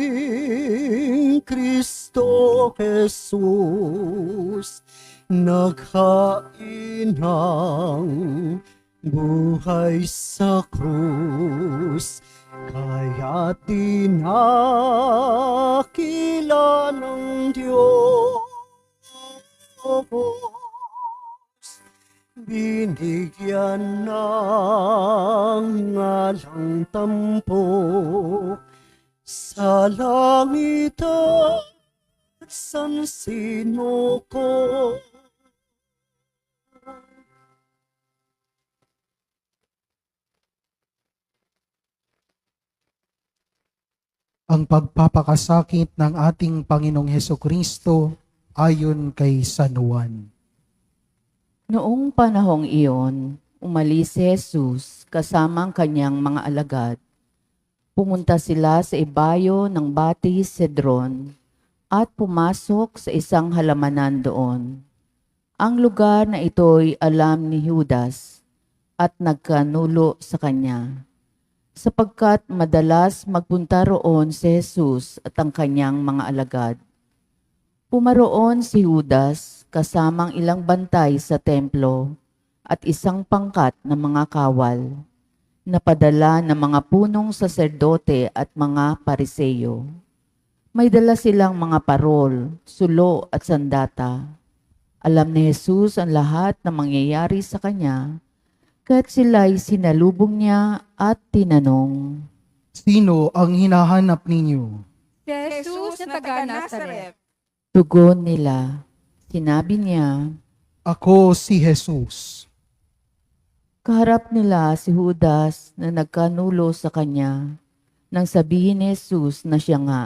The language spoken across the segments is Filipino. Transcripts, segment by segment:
Manunuring Kristo Jesus, naghain ng buhay sa krus, kaya tinakila ng Diyos. Binigyan ng ngalang tampok sa langit at sansinuko. Ang pagpapakasakit ng ating Panginoong Hesukristo ayon kay San Juan. Noong panahong iyon, umalis si Jesus kasama ang kanyang mga alagad. Pumunta sila sa ibayo ng Batis Cedron at pumasok sa isang halamanan doon. Ang lugar na ito'y alam ni Judas at nagkanulo sa kanya, sapagkat madalas magpunta roon si Jesus at ang kanyang mga alagad. Pumaroon si Judas kasamang ilang bantay sa templo at isang pangkat ng mga kawal, napadala ng mga punong saserdote at mga pariseyo. May dala silang mga parol, sulo at sandata. Alam ni Jesus ang lahat ng mangyayari sa kanya, kaya't sila'y sinalubong niya at tinanong, Sino ang hinahanap ninyo? Si Jesus na taga Nazaret. tugon nila. Sinabi niya, Ako si Jesus. kaharap nila si Judas na nagkanulo sa kanya. Nang sabihin ni Jesus na siya nga,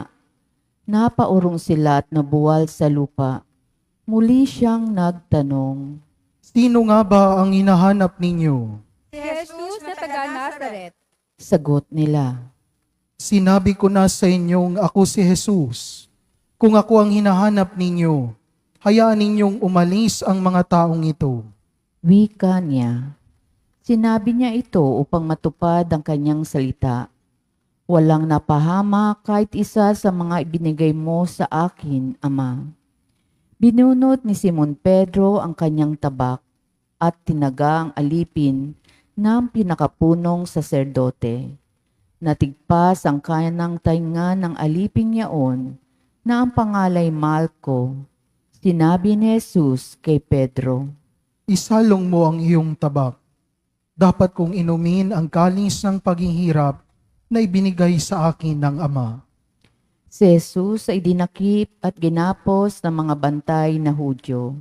napaurong sila at nabuwal sa lupa. Muli siyang nagtanong, Sino nga ba ang hinahanap ninyo? Si Jesus na taga Nazaret. sagot nila. Sinabi ko na sa inyong ako si Jesus. Kung ako ang hinahanap ninyo, hayaan ninyong umalis ang mga taong ito. Wika niya. Sinabi niya ito upang matupad ang kanyang salita. Walang napahama kahit isa sa mga ibinigay mo sa akin, Ama. Binunot ni Simon Pedro ang kanyang tabak at tinaga ang alipin ng pinakapunong saserdote. Natigpas ang kanang tainga ng aliping yaon na ang pangalay Malco. Sinabi ni Jesus kay Pedro, Isalong mo ang iyong tabak. Dapat kong inumin ang kalis ng paghihirap na ibinigay sa akin ng Ama. si Jesus ay dinakip at ginapos ng mga bantay na Hudyo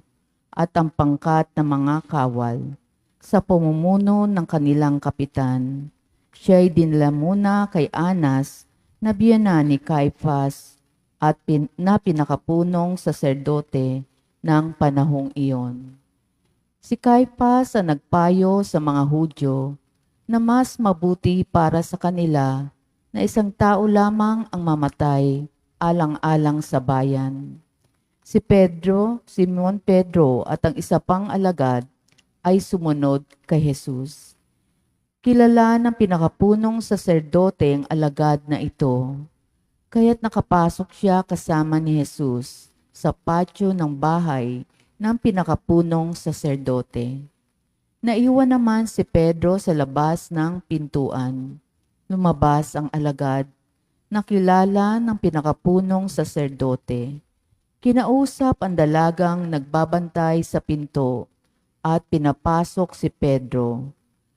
at ang pangkat ng mga kawal sa pamumuno ng kanilang kapitan. Siya'y dinala muna kay Anas na biyanan ni Caiphas at na pinakapunong saserdote ng panahong iyon. Si Caiphas ang nagpayo sa mga Hudyo na mas mabuti para sa kanila na isang tao lamang ang mamatay alang-alang sa bayan. Si Pedro, Simon Pedro at ang isa pang alagad ay sumunod kay Jesus. Kilala ng pinakapunong saserdote ang alagad na ito, kaya't nakapasok siya kasama ni Jesus sa patio ng bahay ng pinakapunong saserdote. Naiwan naman si Pedro sa labas ng pintuan. Lumabas ang alagad, nakilala ng pinakapunong saserdote. Kinausap ang dalagang nagbabantay sa pinto at pinapasok si Pedro.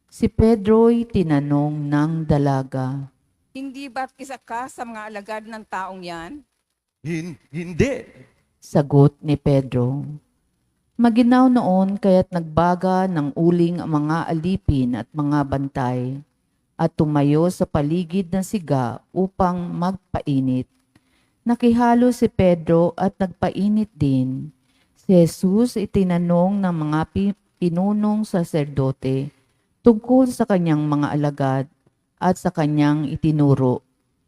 Si Pedro'y tinanong ng dalaga, Hindi ba't isa ka sa mga alagad ng taong yan? Hindi. sagot ni Pedro. Maginaw noon kaya't nagbaga ng uling ang mga alipin at mga bantay at tumayo sa paligid ng siga upang magpainit. Nakihalo si Pedro at nagpainit din. Si Jesus itinanong ng mga pinunong saserdote tungkol sa kanyang mga alagad at sa kanyang itinuro.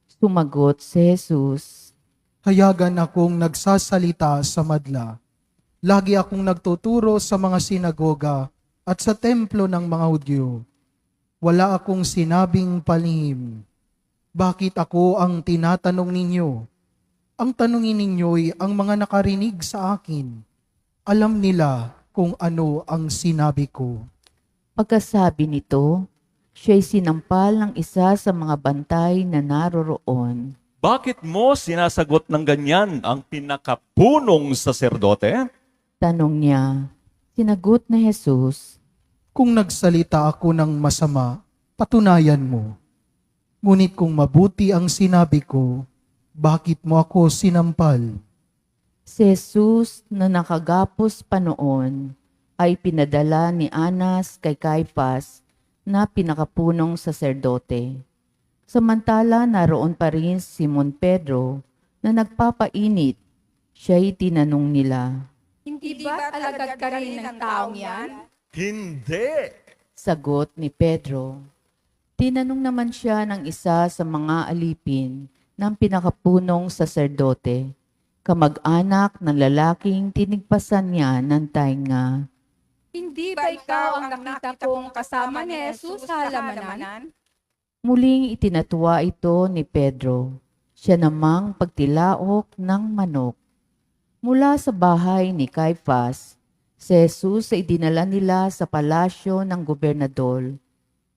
Sumagot si Jesus, Hayagan akong nagsasalita sa madla. Lagi akong nagtuturo sa mga sinagoga at sa templo ng mga Hudyo. Wala akong sinabing palihim. Bakit ako ang tinatanong ninyo? Ang tanungin ninyo'y ang mga nakarinig sa akin. Alam nila kung ano ang sinabi ko. Pagkasabi nito, siya'y sinampal ng isa sa mga bantay na naroroon. Bakit mo sinasagot ng ganyan ang pinakapunong saserdote? Tanong niya, sinagot ni Jesus, Kung nagsalita ako ng masama, patunayan mo. Ngunit kung mabuti ang sinabi ko, bakit mo ako sinampal? si Jesus na nakagapos pa noon ay pinadala ni Anas kay Caifas na pinakapunong saserdote. Samantala naroon pa rin si Simon Pedro na nagpapainit. Siya'y tinanong nila. Hindi ba alagad ka rin ng taong yan? Hindi. Sagot ni Pedro. Tinanong naman siya ng isa sa mga alipin ng pinakapunong saserdote, kamag-anak ng lalaking tinigpasan niya ng tainga. Hindi ba ikaw ang nakita kong kasama ni Jesus sa halamanan? Muling itinatuwa ito ni Pedro. Siya namang pagtilaok ng manok. Mula sa bahay ni Caifas, si Jesus ay dinala nila sa palasyo ng gobernador.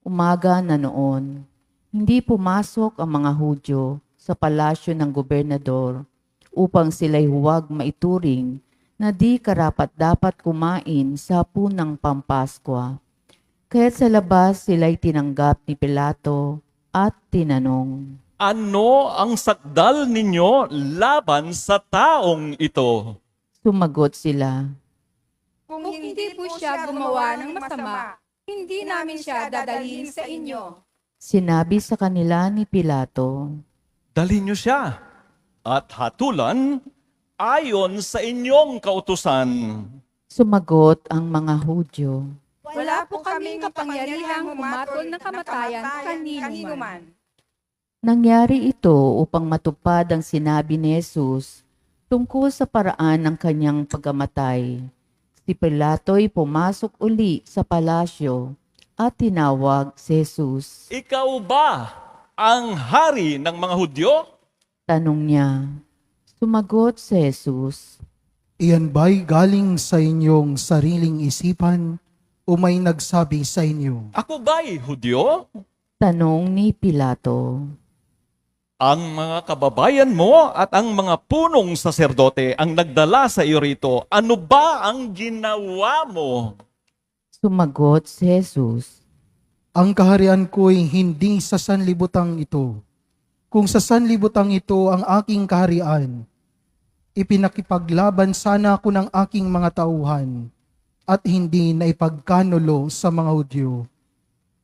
Umaga na noon, hindi pumasok ang mga Hudyo sa palasyo ng gobernador upang sila'y huwag maituring na di karapat-dapat kumain sa punang Pampaskwa. Kaya't sa labas sila'y tinanggap ni Pilato at tinanong, Ano ang sakdal ninyo laban sa taong ito? Sumagot sila, Kung hindi po siya gumawa ng masama, hindi namin siya dadalhin sa inyo. Sinabi sa kanila ni Pilato, Dalhin niyo siya at hatulan ayon sa inyong kautusan. Sumagot ang mga Hudyo, Wala po kaming kapangyarihang humatol ng kamatayan kanino man. nangyari ito upang matupad ang sinabi ni Jesus tungkol sa paraan ng kanyang pagkamatay. Si Pilato'y pumasok uli sa palasyo at tinawag si Jesus. Ikaw ba ang hari ng mga Hudyo? Tanong niya. Sumagot si Jesus, Iyan ba'y galing sa inyong sariling isipan o may nagsabi sa inyo? Ako ba'y Hudyo? tanong ni Pilato. Ang mga kababayan mo at ang mga punong saserdote ang nagdala sa iyo rito. Ano ba ang ginawa mo? Sumagot si Jesus, Ang kaharian ko'y hindi sa sanlibutang ito. Kung sa sanlibutang ito ang aking kaharian, ipinakipaglaban sana ako ng aking mga tauhan at hindi na ipagkanulo sa mga Hudyo.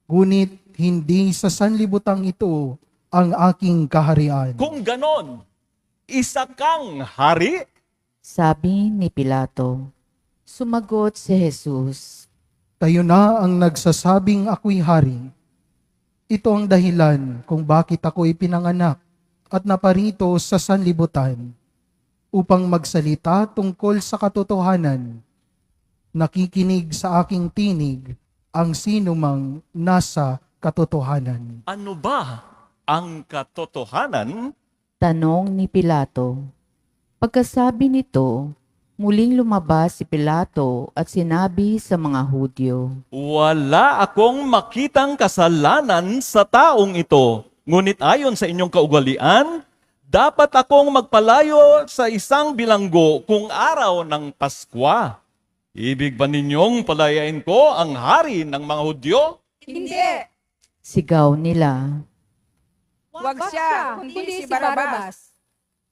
Ngunit hindi sa sanlibutang ito ang aking kaharian. Kung ganon, isa kang hari? sabi ni Pilato. Sumagot si Jesus, Kayo na ang nagsasabing ako'y hari. Ito ang dahilan kung bakit ako'y pinanganak at naparito sa sanlibutan upang magsalita tungkol sa katotohanan. Nakikinig sa aking tinig ang sinumang nasa katotohanan. Ano ba ang katotohanan? tanong ni Pilato. Pagkasabi nito, muling lumabas si Pilato at sinabi sa mga Hudyo, Wala akong makitang kasalanan sa taong ito. Ngunit ayon sa inyong kaugalian, dapat akong magpalayo sa isang bilanggo kung araw ng Paskwa. Ibig ba ninyong palayain ko ang hari ng mga Hudyo? Hindi! sigaw nila. Wag siya, kundi si Barabas.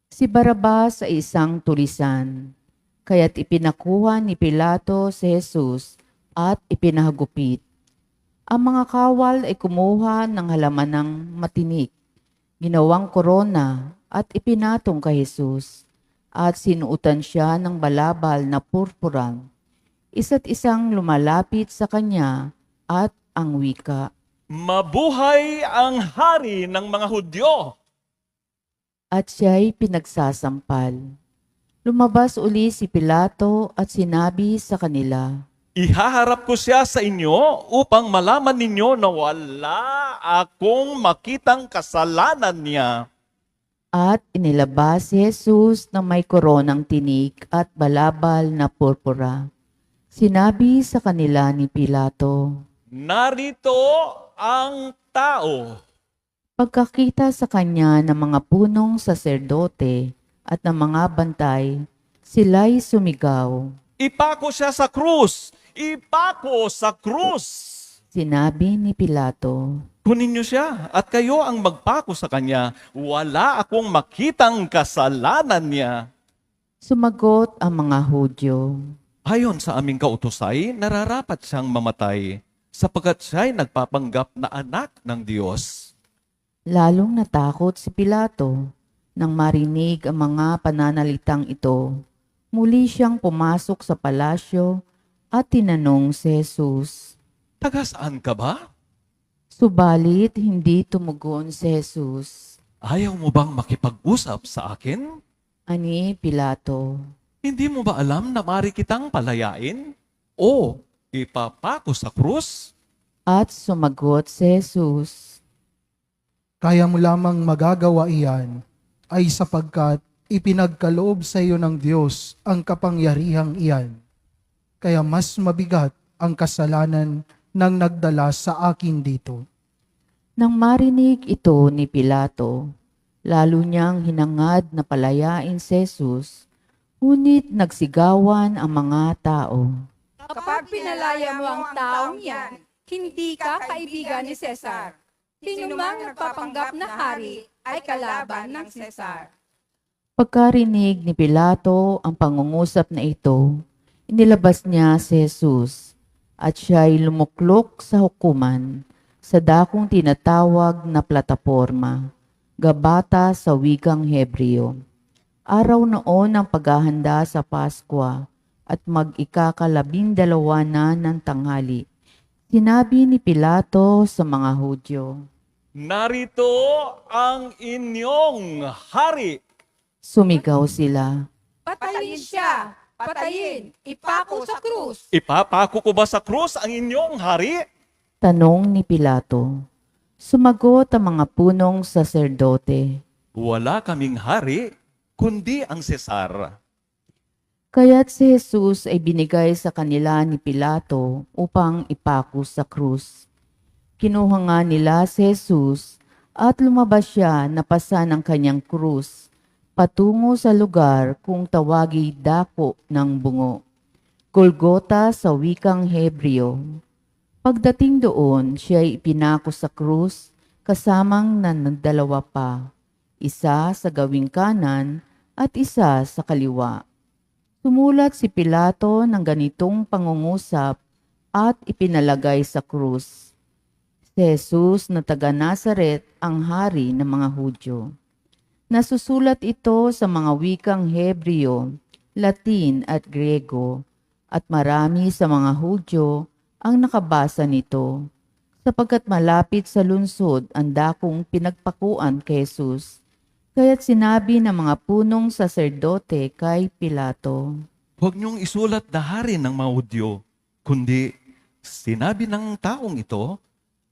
Si Barabas ay isang tulisan, kaya't ipinakuha ni Pilato si Jesus at ipinahagupit. Ang mga kawal ay kumuha ng halaman ng matinik, ginawang korona at ipinatong kay Jesus at sinuutan siya ng balabal na purpuran. Isa't isang lumalapit sa kanya at ang wika, Mabuhay ang hari ng mga Hudyo! at siya'y pinagsasampal. Lumabas uli si Pilato at sinabi sa kanila, Ihaharap ko siya sa inyo upang malaman ninyo na wala akong makitang kasalanan niya. At inilabas si Jesus na may koronang tinik at balabal na purpura. Sinabi sa kanila ni Pilato, Narito ang tao. pagkakita sa kanya ng mga punong saserdote at ng mga bantay, sila'y sumigaw. Ipako siya sa krus! Ipako sa krus! Sinabi ni Pilato, Kunin niyo siya at kayo ang magpako sa kanya. Wala akong makitang kasalanan niya. sumagot ang mga Hudyo. Ayon sa aming kautusay, nararapat siyang mamatay sapagkat siya'y nagpapanggap na anak ng Diyos. Lalong natakot si Pilato nang marinig ang mga pananalitang ito. Muli siyang pumasok sa palasyo at tinanong si Jesus. Taga saan ka ba? Subalit hindi tumugon si Jesus. Ayaw mo bang makipag-usap sa akin? Ani Pilato. Hindi mo ba alam na mari kitang palayain? O ipapako sa krus? At sumagot si Jesus. Kaya mo lamang magagawa iyan ay sapagkat ipinagkaloob sa iyo ng Diyos ang kapangyarihang iyan. Kaya mas mabigat ang kasalanan ng nagdala sa akin dito. Nang marinig ito ni Pilato, lalo niyang hinangad na palayain si Jesus, ngunit nagsigawan ang mga tao. Kapag pinalaya mo ang taong yan, hindi ka kaibigan ni Cesar. Sino mang nagpapanggap na hari ay kalaban ng Cesar. Pagkarinig ni Pilato ang pangungusap na ito, inilabas niya si Jesus at siya'y lumuklok sa hukuman sa dakong tinatawag na plataporma, Gabata sa wikang Hebreo. Araw noon ang paghahanda sa Paskwa at mag-ikakalabindalawa na ng tanghali. Sinabi ni Pilato sa mga Hudyo, Narito ang inyong hari. sumigaw sila. Patayin siya! Patayin! Ipako sa krus! Ipapako ko ba sa krus ang inyong hari? Tanong ni Pilato. Sumagot ang mga punong saserdote. Wala kaming hari, kundi ang Cesar. Kaya't si Jesus ay binigay sa kanila ni Pilato upang ipako sa krus. Kinuha nga nila si Jesus at lumabas siya na pasa ng kanyang krus patungo sa lugar kung tawagi dako ng bungo, Golgota sa wikang Hebreo. Pagdating doon, siya ay ipinako sa krus kasamang nanandalawa pa, isa sa gawing kanan at isa sa kaliwa. Sumulat si Pilato ng ganitong pangungusap at ipinalagay sa krus. Si Jesus na taga Nazaret ang hari ng mga Hudyo. Nasusulat ito sa mga wikang Hebreo, Latin at Grego, at marami sa mga Hudyo ang nakabasa nito, sapagkat malapit sa lungsod ang dakong pinagpakuan kay Jesus. Kaya't sinabi ng mga punong saserdote kay Pilato, Huwag niyong isulat na hari ng mga Hudyo, kundi sinabi ng taong ito,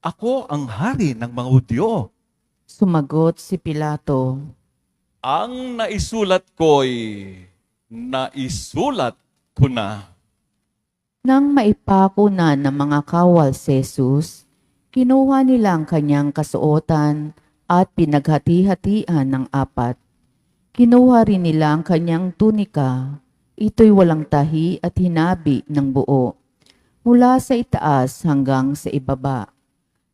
Ako ang hari ng mga Hudyo. Sumagot si Pilato, Ang naisulat ko'y naisulat ko na. nang maipako na ng mga kawal si Jesus, kinuha nila ang kanyang kasuotan at pinaghati-hatian ng apat. Kinuha rin nila ang kanyang tunika, ito'y walang tahi at hinabi ng buo, mula sa itaas hanggang sa ibaba.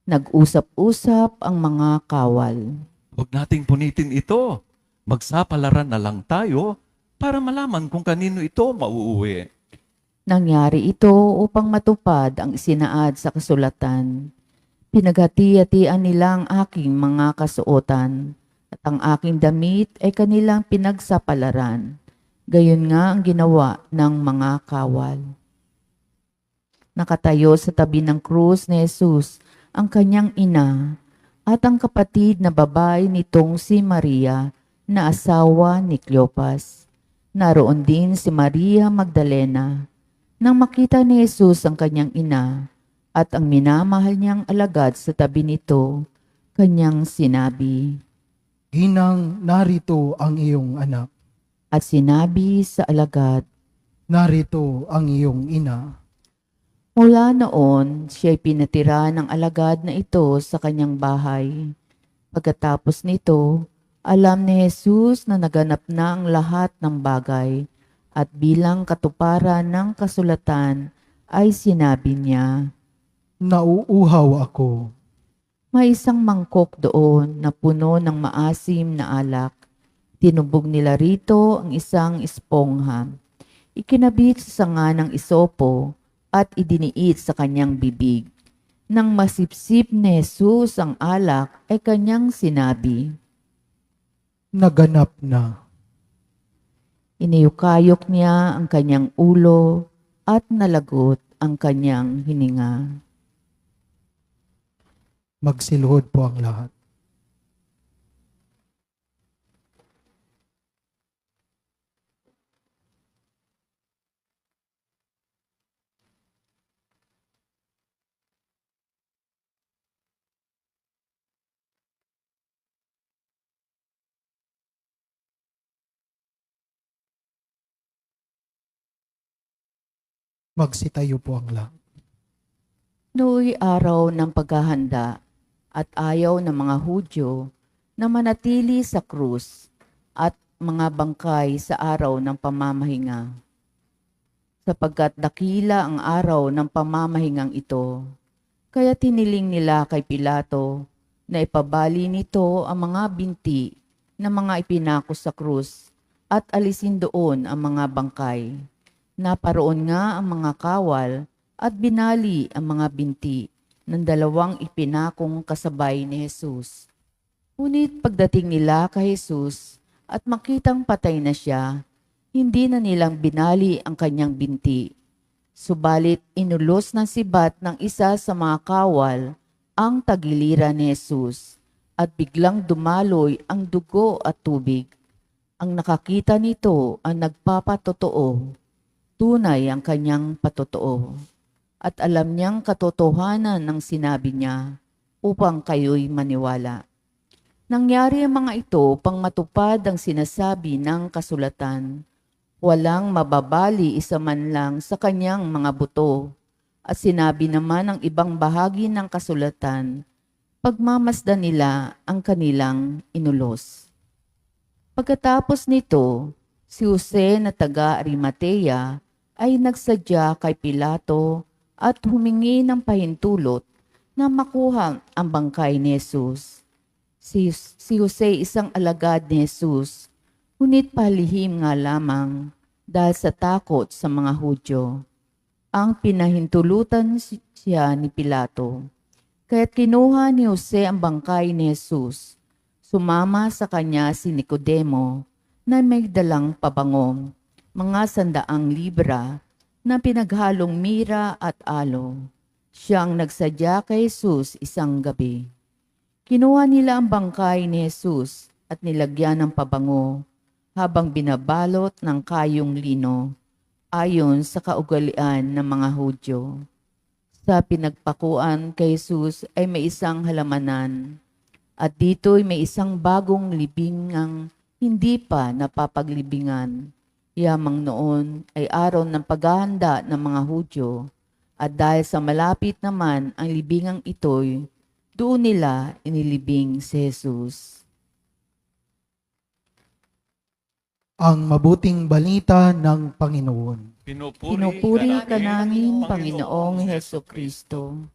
Nag-usap-usap ang mga kawal. Huwag nating punitin ito. Magsapalaran na lang tayo para malaman kung kanino ito mauuwi. Nangyari ito upang matupad ang isinaad sa kasulatan. Pinaghati-hatian nila ang aking mga kasuotan, at ang aking damit ay kanilang pinagsapalaran. Gayon nga ang ginawa ng mga kawal. Nakatayo sa tabi ng krus ni Jesus ang kanyang ina at ang kapatid na babae nitong si Maria na asawa ni Cleopas. Naroon din si Maria Magdalena, Nang makita ni Jesus ang kanyang ina at ang minamahal niyang alagad sa tabi nito, kanyang sinabi, Ginang, narito ang iyong anak. at sinabi sa alagad. Narito ang iyong ina. Mula noon, siya'y pinatira ng alagad na ito sa kanyang bahay. Pagkatapos nito, alam ni Jesus na naganap na ang lahat ng bagay at bilang katuparan ng kasulatan ay sinabi niya, Nauuhaw ako. may isang mangkok doon na puno ng maasim na alak. Tinubog nila rito ang isang espongha. Ikinabit sa sanga ng isopo at idiniit sa kanyang bibig. Nang masipsip ni Jesus ang alak, ay kanyang sinabi. Naganap na. Iniyukayok niya ang kanyang ulo at nalagot ang kanyang hininga. Magsilhod po ang lahat. Magsitayo po ang lahat. Nooy araw ng paghahanda at ayaw ng mga Hudyo na manatili sa krus at mga bangkay sa araw ng pamamahinga. Sapagkat dakila ang araw ng pamamahingang ito, kaya tiniling nila kay Pilato na ipabali nito ang mga binti ng mga ipinako sa krus at alisin doon ang mga bangkay. Naparoon nga ang mga kawal at binali ang mga binti ng dalawang ipinakong kasabay ni Jesus. Ngunit pagdating nila kay Jesus at makitang patay na siya, hindi na nilang binali ang kanyang binti. Subalit inulos ng sibat ng isa sa mga kawal ang tagiliran ni Jesus at biglang dumaloy ang dugo at tubig. Ang nakakita nito ang nagpapatotoo. Tunay ang kanyang patotoo. At alam niyang katotohanan ng sinabi niya upang kayo'y maniwala. Nangyari ang mga ito pang matupad ang sinasabi ng kasulatan. Walang mababali isa man lang sa kanyang mga buto. At sinabi naman ng ibang bahagi ng kasulatan, pagmamasdan nila ang kanilang inulos. Pagkatapos nito, si Jose na taga Arimatea ay nagsadya kay Pilato at humingi ng pahintulot na makuha ang bangkay ni Jesus. Si Jose isang alagad ni Jesus, ngunit palihim nga lamang dahil sa takot sa mga Hudyo. Ang pinahintulutan siya ni Pilato. Kaya't kinuha ni Jose ang bangkay ni Jesus. Sumama sa kanya si Nicodemo na may dalang pabango, mga 100 libra na pinaghalong mira at alo. Siya ang nagsadya kay Jesus isang gabi. Kinuha nila ang bangkay ni Jesus at nilagyan ng pabango habang binabalot ng kayong lino ayon sa kaugalian ng mga Hudyo. Sa pinagpakuan kay Jesus ay may isang halamanan at dito'y may isang bagong libingang hindi pa napapaglibingan. Yamang noon ay araw ng paghahanda ng mga Hudyo at dahil sa malapit naman ang libingang ito'y doon nila inilibing si Jesus. Ang mabuting balita ng Panginoon. Pinupuri ka namin, Panginoong Heso Kristo.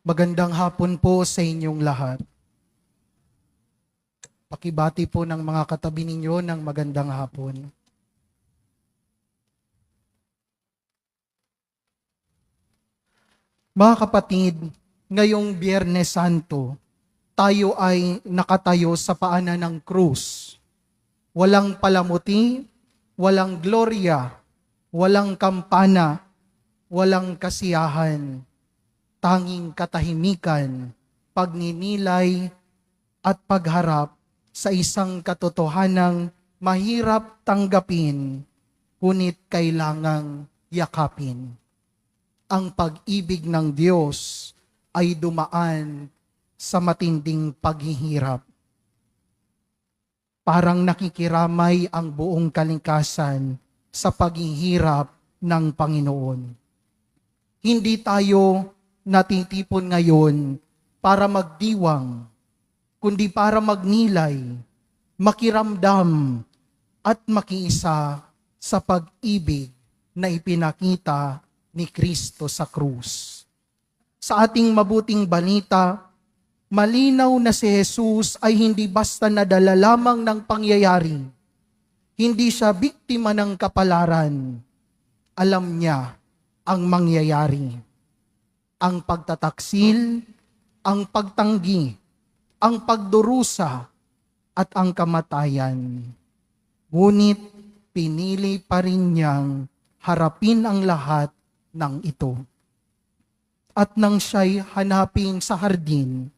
Magandang hapon po sa inyong lahat. Pakibati po ng mga katabi ninyo ng magandang hapon. Mga kapatid, ngayong Biyernes Santo, tayo ay nakatayo sa paanan ng krus. Walang palamuti, walang gloria, walang kampana, walang kasiyahan, tanging katahimikan, pagninilay at pagharap sa isang katotohanang mahirap tanggapin, ngunit kailangang yakapin. Ang pag-ibig ng Diyos ay dumaan sa matinding paghihirap. Parang nakikiramay ang buong kalikasan sa paghihirap ng Panginoon. Hindi tayo natitipon ngayon para magdiwang, kundi para magnilay, makiramdam, at makiisa sa pag-ibig na ipinakita ni Kristo sa krus. Sa ating mabuting balita, malinaw na si Jesus ay hindi basta nadala lamang ng pangyayari. Hindi siya biktima ng kapalaran. Alam niya ang mangyayari. Ang pagtataksil, ang pagtanggi, ang pagdurusa, at ang kamatayan. Ngunit pinili pa rin niyang harapin ang lahat ng ito. At nang siya'y hanapin sa hardin,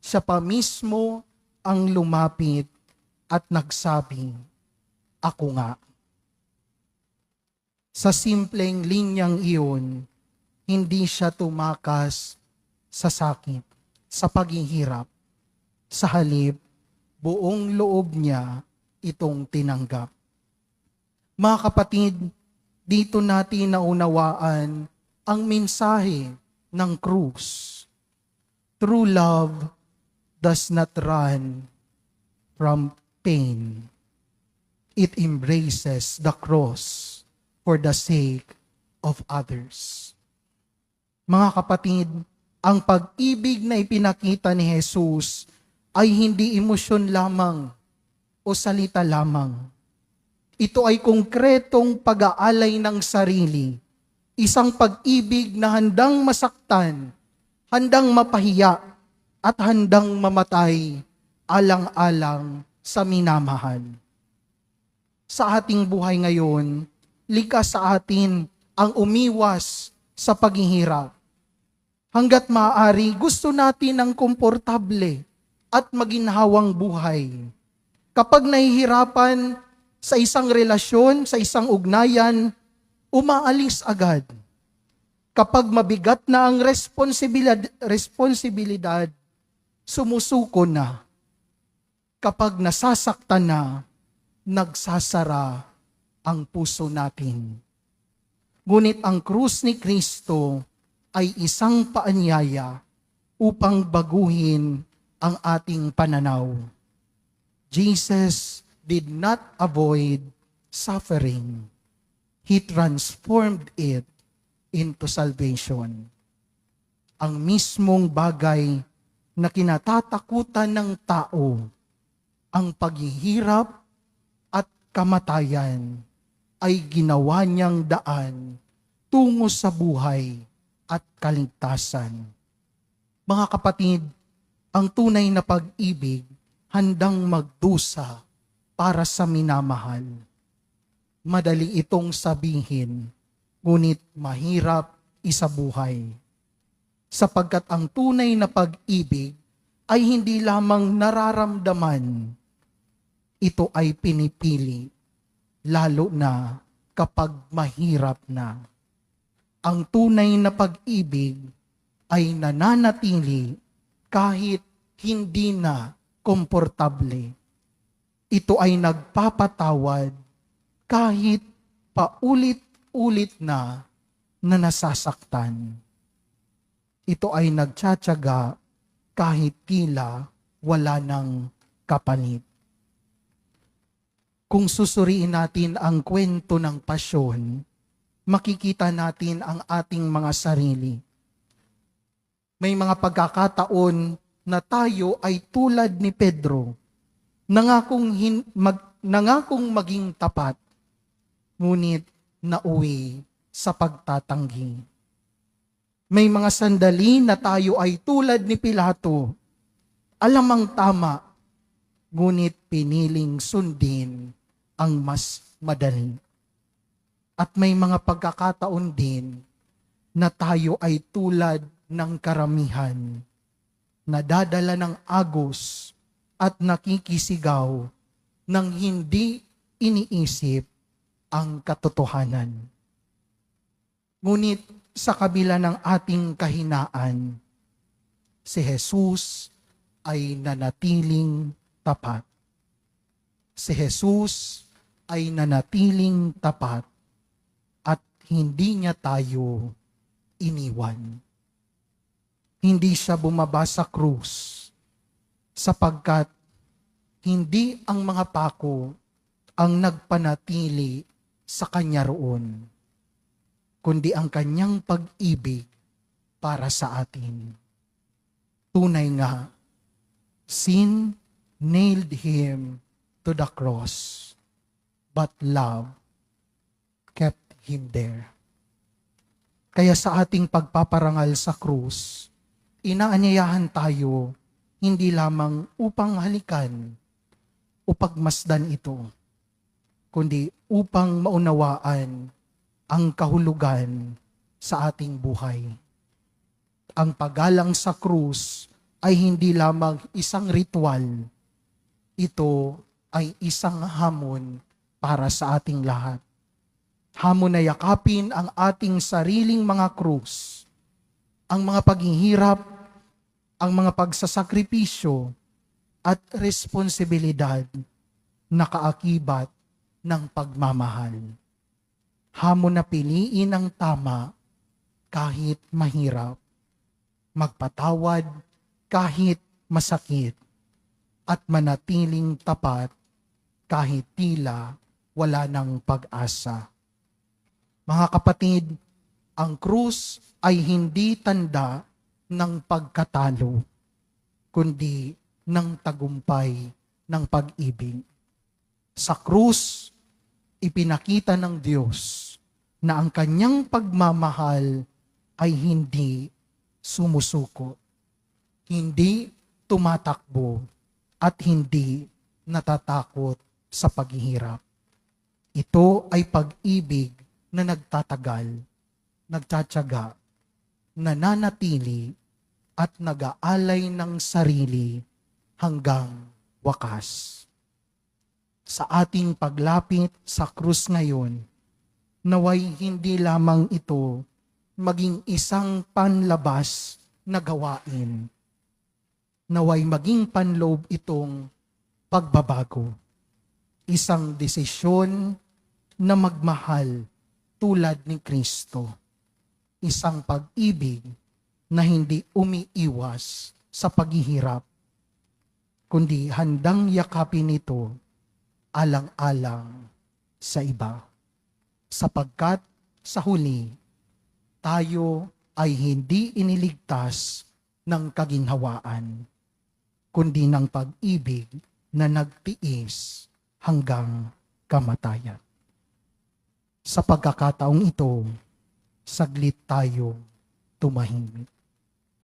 siya pa mismo ang lumapit at nagsabi, "Ako nga." Sa simpleng linyang iyon, hindi siya tumakas sa sakit, sa paghihirap. Sa halip, buong loob niya itong tinanggap. Mga kapatid, dito natin naunawaan ang mensahe ng krus. True love does not run from pain. It embraces the cross for the sake of others. Mga kapatid, ang pag-ibig na ipinakita ni Jesus ay hindi emosyon lamang o salita lamang. Ito ay konkretong pag-aalay ng sarili, isang pag-ibig na handang masaktan, handang mapahiya, at handang mamatay alang-alang sa minamahal. Sa ating buhay ngayon, likas sa atin ang umiwas sa paghihirap. Hanggat maaari, gusto natin ng komportable at maginhawang buhay. Kapag nahihirapan sa isang relasyon, sa isang ugnayan, umaalis agad. Kapag mabigat na ang responsibilidad, sumusuko na. Kapag nasasaktan na, nagsasara ang puso natin. Ngunit ang krus ni Kristo ay isang paanyaya upang baguhin ang ating pananaw. Jesus did not avoid suffering. He transformed it into salvation. Ang mismong bagay na kinatatakutan ng tao, ang paghihirap at kamatayan, ay ginawa niyang daan tungo sa buhay at kaligtasan. Mga kapatid, ang tunay na pag-ibig handang magdusa para sa minamahal. Madali itong sabihin, ngunit mahirap isabuhay. Sapagkat ang tunay na pag-ibig ay hindi lamang nararamdaman, ito ay pinipili, lalo na kapag mahirap na. Ang tunay na pag-ibig ay nananatili kahit hindi na komportable. Ito ay nagpapatawad kahit paulit-ulit na nasasaktan. Ito ay nagtsatsaga kahit tila wala ng kapalit. Kung susuriin natin ang kwento ng pasyon, makikita natin ang ating mga sarili. May mga pagkakataon na tayo ay tulad ni Pedro, nangakong maging tapat, ngunit nauwi sa pagtatanggi. May mga sandali na tayo ay tulad ni Pilato, alam ang tama, ngunit piniling sundin ang mas madali. At may mga pagkakataon din na tayo ay tulad ng karamihan. nadadala ng agos at nakikisigaw nang hindi iniisip ang katotohanan. Ngunit sa kabila ng ating kahinaan, si Jesus ay nanatiling tapat. Si Jesus ay nanatiling tapat at hindi niya tayo iniwan. Hindi siya bumaba sa krus sapagkat hindi ang mga pako ang nagpanatili sa kanya roon, kundi ang kanyang pag-ibig para sa atin. Tunay nga, sin nailed him to the cross, but love kept him there. Kaya sa ating pagpaparangal sa krus, inaanyayahan tayo hindi lamang upang halikan o pagmasdan ito, kundi upang maunawaan ang kahulugan sa ating buhay. Ang paggalang sa krus ay hindi lamang isang ritual. Ito ay isang hamon para sa ating lahat. Hamon na yakapin ang ating sariling mga krus, ang mga paghihirap, ang mga pagsasakripisyo, at responsibilidad na kaakibat ng pagmamahal. Hamon na piliin ang tama kahit mahirap, magpatawad kahit masakit, at manatiling tapat kahit tila wala ng pag-asa. Mga kapatid, ang krus ay hindi tanda ng pagkatalo, kundi ng tagumpay ng pag-ibig. Sa krus, ipinakita ng Diyos na ang kanyang pagmamahal ay hindi sumusuko, hindi tumatakbo, at hindi natatakot sa paghihirap. Ito ay pag-ibig na nagtatagal, nagtsatsaga, nananatili, at nag-aalay ng sarili hanggang wakas. Sa ating paglapit sa krus ngayon, naway hindi lamang ito maging isang panlabas na gawain. Naway maging panloob itong pagbabago. Isang desisyon na magmahal tulad ni Kristo. Isang pag-ibig na hindi umiiwas sa paghihirap, kundi handang yakapin ito alang-alang sa iba. Sapagkat sa huli, tayo ay hindi iniligtas ng kaginhawaan, kundi ng pag-ibig na nagtiis hanggang kamatayan. Sa pagkakataong ito, saglit tayo tumahimik.